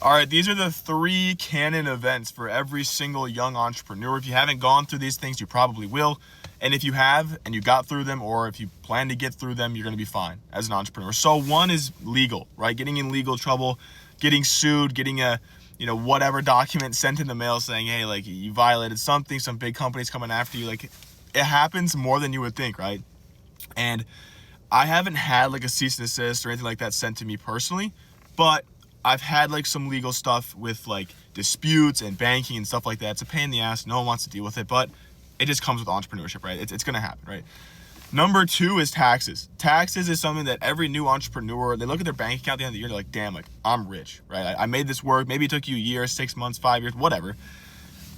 All right, these are the three canon events for every single young entrepreneur. If you haven't gone through these things, you probably will. And if you have and you got through them, or if you plan to get through them, you're going to be fine as an entrepreneur. So one is legal, right? Getting in legal trouble, getting sued, getting a, whatever document sent in the mail saying, hey, like you violated something, some big company's coming after you. Like it happens more than you would think, right? And I haven't had like a cease and desist or anything like that sent to me personally, but I've had like some legal stuff with like disputes and banking and stuff like that. It's a pain in the ass. No one wants to deal with it, but it just comes with entrepreneurship, right? It's going to happen, right? Number two is taxes. Taxes is something that every new entrepreneur, they look at their bank account at the end of the year, they're like, damn, like I'm rich, right? I made this work. Maybe it took you a year, 6 months, 5 years, whatever.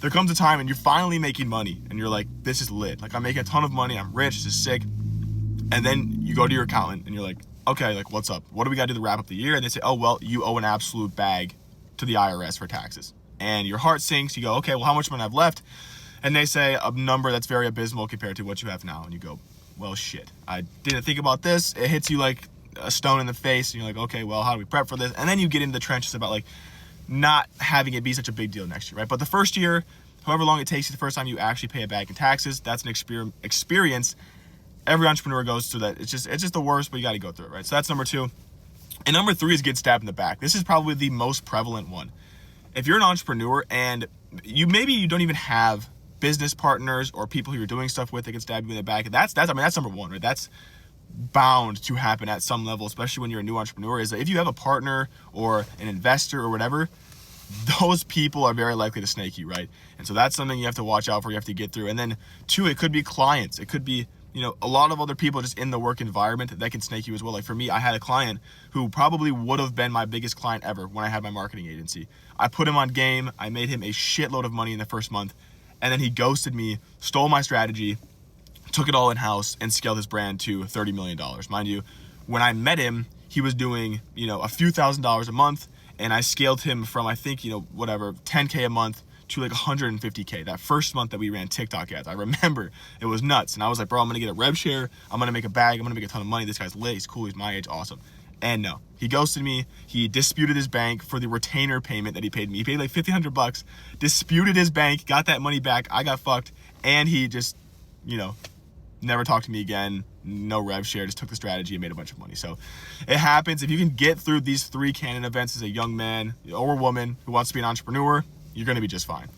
There comes a time and you're finally making money and you're like, this is lit. Like I'm making a ton of money. I'm rich. This is sick. And then you go to your accountant and you're like, okay, like what's up? What do we got to do to wrap up the year? And they say, oh, well, you owe an absolute bag to the IRS for taxes. And your heart sinks. You go, okay, well, how much money I have left? And they say a number that's very abysmal compared to what you have now. And you go, well, shit, I didn't think about this. It hits you like a stone in the face. And you're like, okay, well, how do we prep for this? And then you get into the trenches about like not having it be such a big deal next year, right? But the first year, however long it takes you, the first time you actually pay it back in taxes, that's an experience every entrepreneur goes through that. It's just the worst, but you got to go through it, right? So that's number two. And number three is get stabbed in the back. This is probably the most prevalent one. If you're an entrepreneur and you don't even have business partners or people who you're doing stuff with that can stab you in the back, that's number one, right? That's bound to happen at some level, especially when you're a new entrepreneur, is that if you have a partner or an investor or whatever, those people are very likely to snake you, right? And so that's something you have to watch out for, you have to get through. And then two, it could be clients. It could be a lot of other people just in the work environment that can snake you as well. Like for me, I had a client who probably would have been my biggest client ever when I had my marketing agency. I put him on game. I made him a shitload of money in the first month. And then he ghosted me, stole my strategy, took it all in-house, and scaled his brand to $30 million. Mind you, when I met him, he was doing, a few $1,000s a month. And I scaled him from, I think, 10K a month to like 150K that first month that we ran TikTok ads. I remember it was nuts. And I was like, bro, I'm going to get a rev share. I'm going to make a bag. I'm going to make a ton of money. This guy's lit. He's cool. He's my age. Awesome. And no, he ghosted me. He disputed his bank for the retainer payment that he paid me. He paid like $1,500, disputed his bank, got that money back. I got fucked. And he just, never talked to me again. No rev share, just took the strategy and made a bunch of money. So it happens. If you can get through these three canon events as a young man or woman who wants to be an entrepreneur, you're going to be just fine.